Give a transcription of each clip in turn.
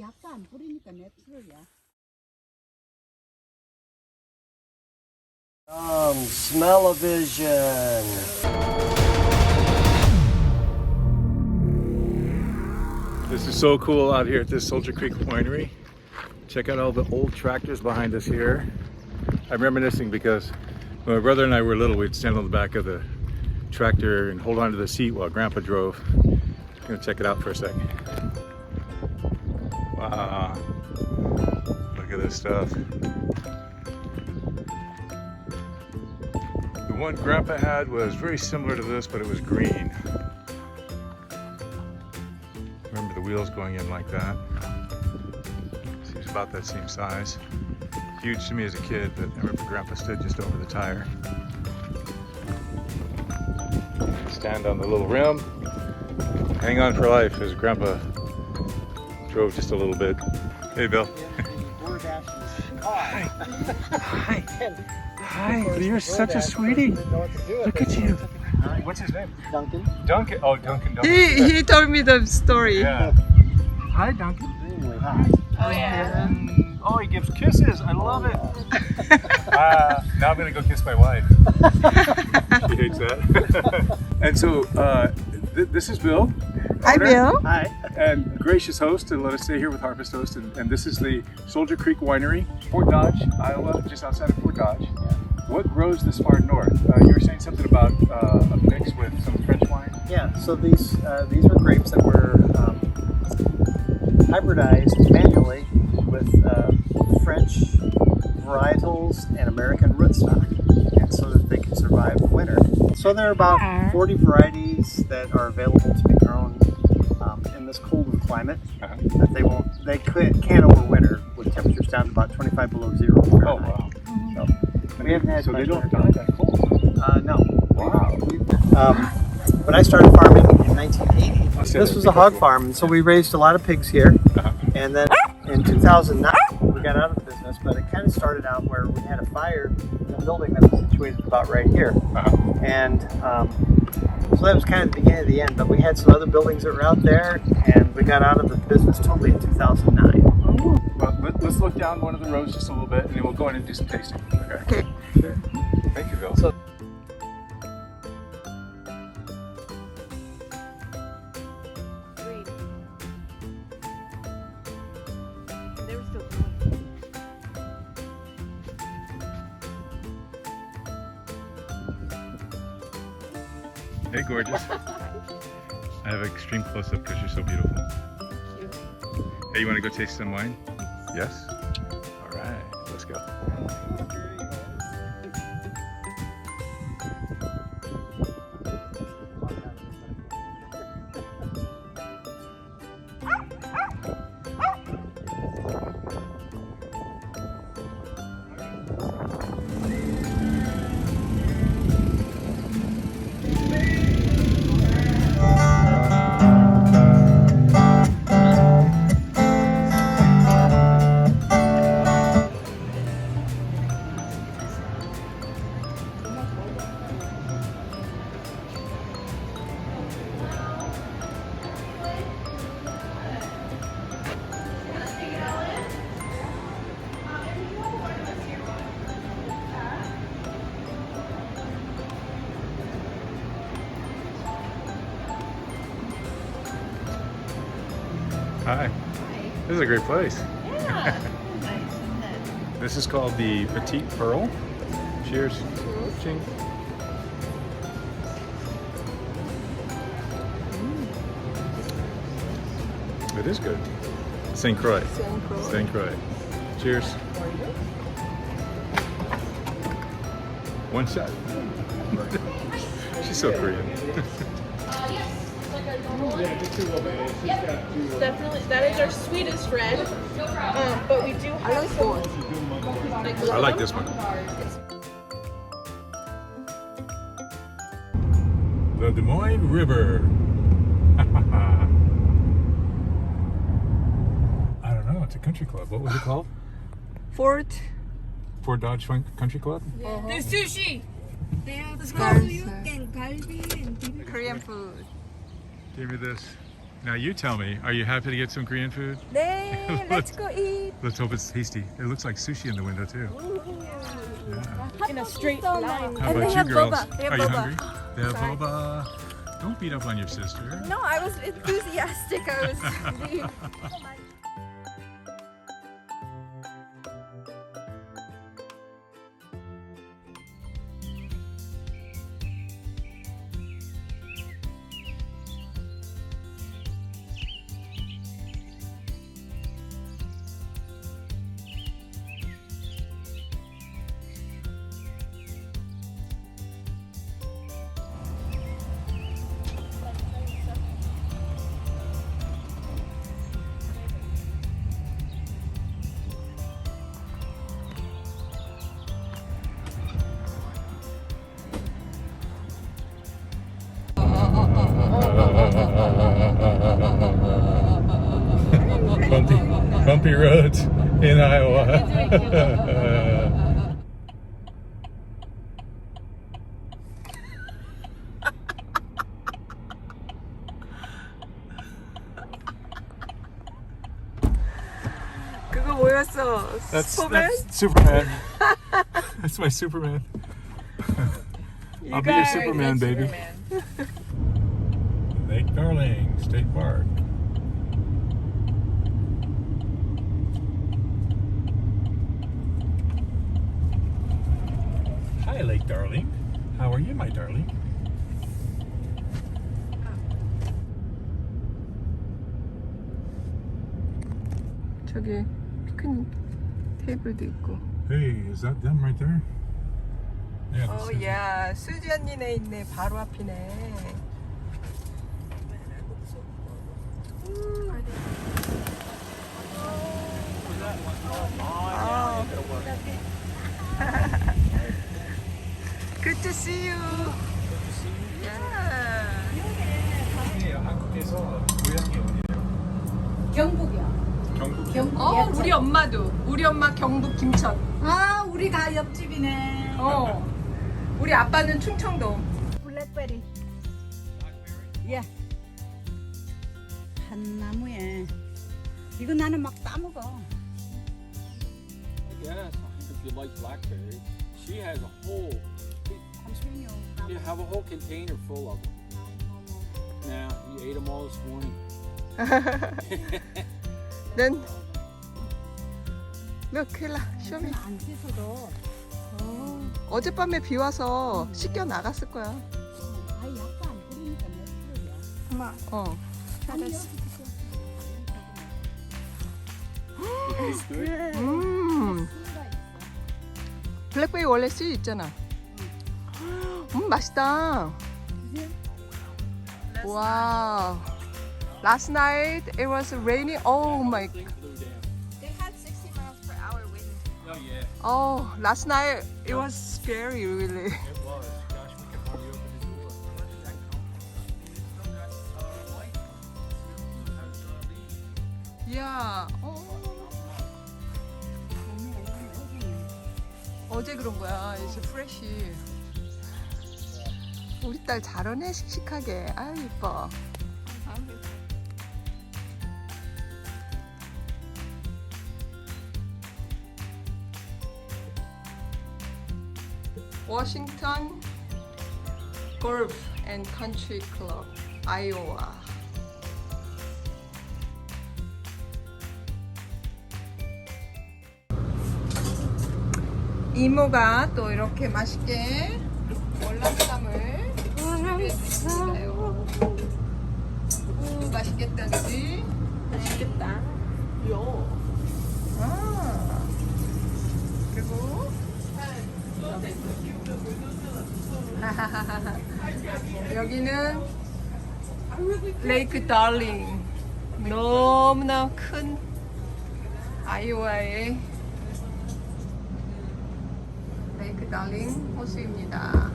약간 뿌리니까 내추럴이야. Smell-o-vision. This is so cool out here at this Soldier Creek Winery. Check out all the old tractors behind us here. I'm reminiscing because when my brother and I were little, we'd stand on the back of the tractor and hold onto the seat while Grandpa drove. I'm gonna check it out for a second. Wow, look at this stuff. The one Grandpa had was very similar to this, but it was green. Remember the wheels going in like that. Seems about that same size. Huge to me as a kid, but I remember Grandpa stood just over the tire. Stand on the little rim. Hang on for life as Grandpa drove just a little bit. Hey, Bill. Hi. Hi. Hi. You're such a sweetie. Look at you. What's his name? Duncan. Duncan. Oh, Duncan. He told me the story. Yeah. Hi, Duncan. Hi. Oh yeah. Oh, he gives kisses. I love it. Now I'm gonna go kiss my wife. She hates that. And so this is Bill. Hi, Bill. Hi. And gracious host to let us stay here with Harvest Host. And this is the Soldier Creek Winery, Fort Dodge, Iowa, just outside of Fort Dodge. What grows this far north? You were saying something about a mix with some French wine. Yeah. So these were grapes that were hybridized manually with French varietals and American rootstock, and so that they can survive the winter. So there are about 40 varieties that are available to be grown in this colder climate. That they can't overwinter with temperatures down to about 25 below zero. Oh wow! So we haven't had. So much they don't winter. die that cold. No. Wow. When I started farming in 1980, this was a hog farm, and so we raised a lot of pigs here. And then in 2009, we got out of the business, but it kind of started out where we had a fire in a building that was situated about right here. And so that was kind of the beginning of the end, but we had some other buildings that were out there, and we got out of the business totally in 2009. Well, let's look down one of the rows just a little bit, and then we'll go in and do some tasting. Okay. Sure. Thank you, Bill. So, Hey, gorgeous. I have extreme close-up because you're so beautiful. Hey, you want to go taste some wine? Yes? All right, let's go. Hi. This is a great place. Yeah. This is called the Petite Pearl. Cheers. Ching. It is good. St. Croix. St. Croix. Cheers. One shot. She's so Korean. Definitely, that is our sweetest red. But we do have some. I like this one. The Des Moines River. I don't know. It's a country club. What was it called? Fort Dodge Country Club. There's sushi. They have There's suyu and galbi and bibimbap. Korean food. Give me this Now you tell me, are you happy to get some Korean food? 네, let's go eat. Let's hope it's tasty. It looks like sushi in the window too. Yeah. In a straight line. How And about they you have girls? boba. They have Are you boba. hungry? They have Sorry. boba. Don't beat up on your sister. No, I was enthusiastic. I was really... Bumpy roads in Iowa. 그거 뭐였어? That's Superman? Superman. That's my Superman. You I'll be your guys are Superman, good baby. Superman. Lake Darling State Park. Hi, Lake Darling. How are you, my darling? 저기 피크닉 테이블도 있고. Hey, is that them right there? Yeah. that's 어, it. 야, 수지 언니네 있네. 바로 앞이네. Good to see you. Yeah. 한국에서 고향이 어디예요? 경북이야. 경북. 경북. 우리 엄마도. 우리 엄마 경북 김천. 아, 우리 다 옆집이네. 우리 아빠는 충청도. 블랙베리. 예. 한 나무에. 이거 나는 막 따먹어. Yes, if you like blackberry. She has a whole, you have a whole container full of them. Now, you ate them all this morning. 난 큰일 나. 쇼미. 안 씻어도. 어젯밤에 비 와서 씻겨 나갔을 거야. 아, 약간 안 뿌리니까 내 엄마. 잘했어. It tastes good. 블랙베리 원래 씨 있잖아. 맛있다. 와우. Last night it was raining. Oh my. Thing flew down. They had 60 miles per hour wind. Oh, yeah. Oh, last night it was scary, really. It was. Gosh, we could hardly open the door. That comfortable. Light. Yeah. 어제 그런 거야. 이제 프레쉬. 우리 딸 잘하네, 씩씩하게. 아유, 이뻐. 워싱턴 골프 앤 컨트리 클럽, 아이오와. 이모가 또 이렇게 맛있게 월남쌈을 준비해주셨어요. 맛있겠다, 그지? 맛있겠다. 그리고 여기는 레이크 달링. 너무나 큰 아이오와의 레이크 달링 호수입니다.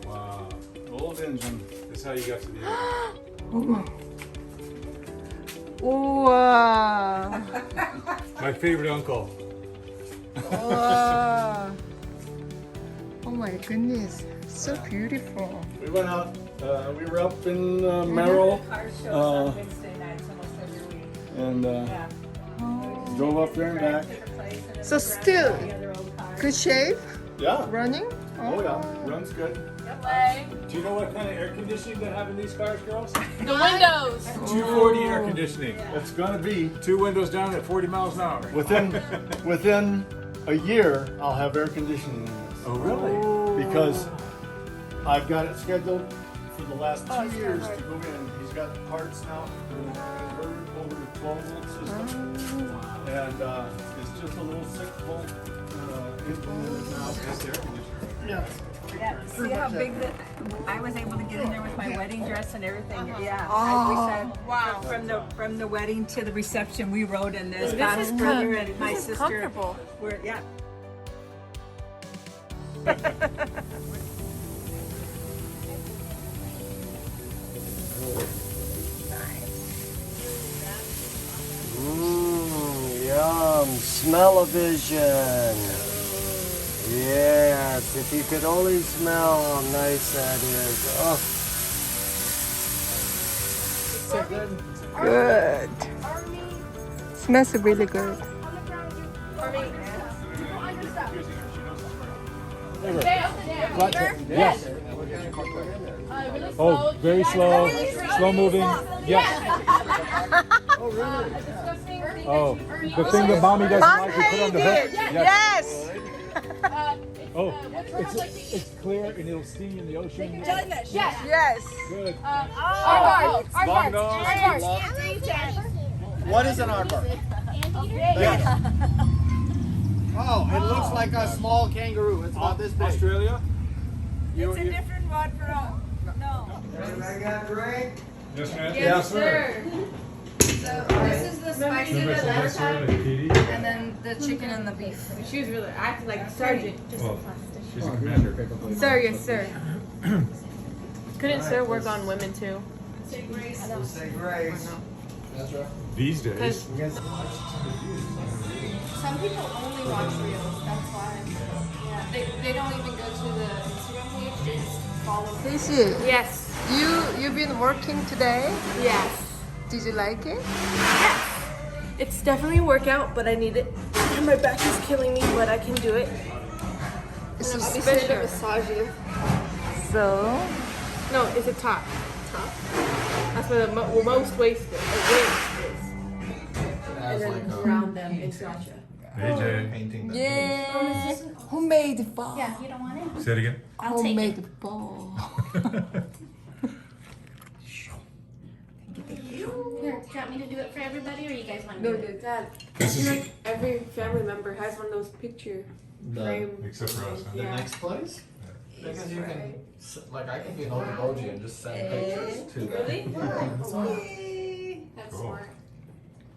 Wow. Old engine. That's how you got to the 어머. 우와. My favorite uncle. 우와. my goodness, so beautiful. We went out, we were up in Merrill, and drove up there and back. So still, good shape, Yeah. running? Oh yeah, runs good. Do you know what kind of air conditioning they have in these cars, girls? The windows. 240 air conditioning. It's gonna be 2 windows down at 40 miles an hour. Within a year, I'll have air conditioning in this. Oh really? Because I've got it scheduled for the last 2 years to go in. He's got the parts now to convert over to 12-volt system. And it's just a little 6-volt implemented now. That's the air conditioner. Yeah. Yeah, see how big I was able to get in there with my wedding dress and everything. Yeah. Wow. From the wedding to the reception, we rode in this. This Donna's is brother good. and my This is sister. comfortable. We're yeah. Yum, smell-o-vision. Yes, if you could only smell how nice that is. Oh. Good. Smells really good. Yes. Oh, very slow, slow moving. Yes. Oh, the thing that mommy doesn't like, we put on the hook. Yes. Oh, it's clear and it'll sting in the ocean. Yes. Good. Long nose. What is an aardvark? Oh, it looks like a small kangaroo. It's about this big. Australia? It's a different word for no. Everybody got a drink? Yes, ma'am. Yes, sir. So this is the spicy that lettuce have, and then the chicken and the beef. She was really acting like a sergeant. Well, she's a commander. Sir, yes, sir. Couldn't sir work on women too? Say grace. These days. Some people only watch reels. That's why. Yeah. They don't even go to the Instagram page. They just follow. Casey, Yes. you've been working today? Yes. Did you like it? It's definitely a workout, but I need it. My back is killing me, but I can do it. It's so Be sure to special. massage you. So, No, it's a top. Top. That's where the most waist is. And then around them and gotcha. AJ. yeah. Homemade ball. Yeah, you don't want it? Say it again. I'll take it. Homemade ball. Here, do you want me to do it for everybody, or you guys want to No, do it? Dad. This is Like every family member has one of those picture frame. except for us. Yeah. Next place? Because you can, like, I can be an old emoji and just send pictures to them. Really? That's Cool. smart.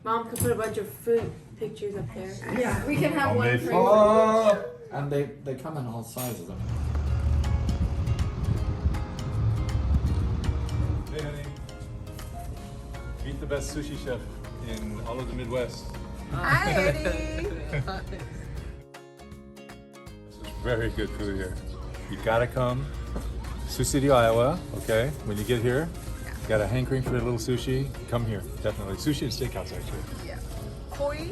Mom could put a bunch of food pictures up there. Yeah, we can have one Homemade for pho. And they come in all sizes. Hey, honey. Meet the best sushi chef in all of the Midwest. Hi, Eddie. This is very good food here. You gotta come. Sioux City, Iowa, okay? When you get here, got a hankering for a little sushi, come here, definitely. Sushi and Steakhouse, actually. Yeah. Koi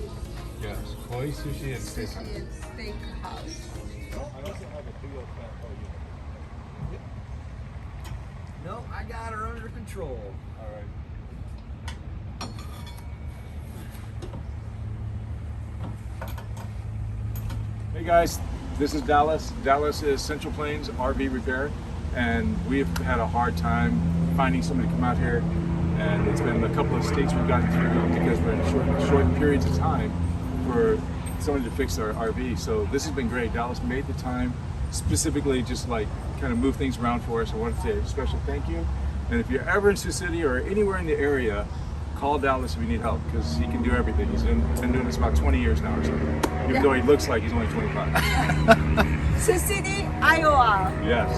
Yes, Koi Sushi and Sushi Steakhouse. and Steakhouse. I also have a big old fat pho unit. No, I got her under control. All right. Hey guys, this is Dallas. Dallas is Central Plains RV Repair, and we've had a hard time finding somebody to come out here. And it's been a couple of states we've gotten through because we're in short periods of time for somebody to fix our RV. So this has been great. Dallas made the time specifically just like kind of move things around for us. I want to say a special thank you. And if you're ever in Sioux City or anywhere in the area, call Dallas if you need help because he can do everything. He's been doing this about 20 years now or something, even though he looks like he's only 25. Sioux City, Iowa. Yes.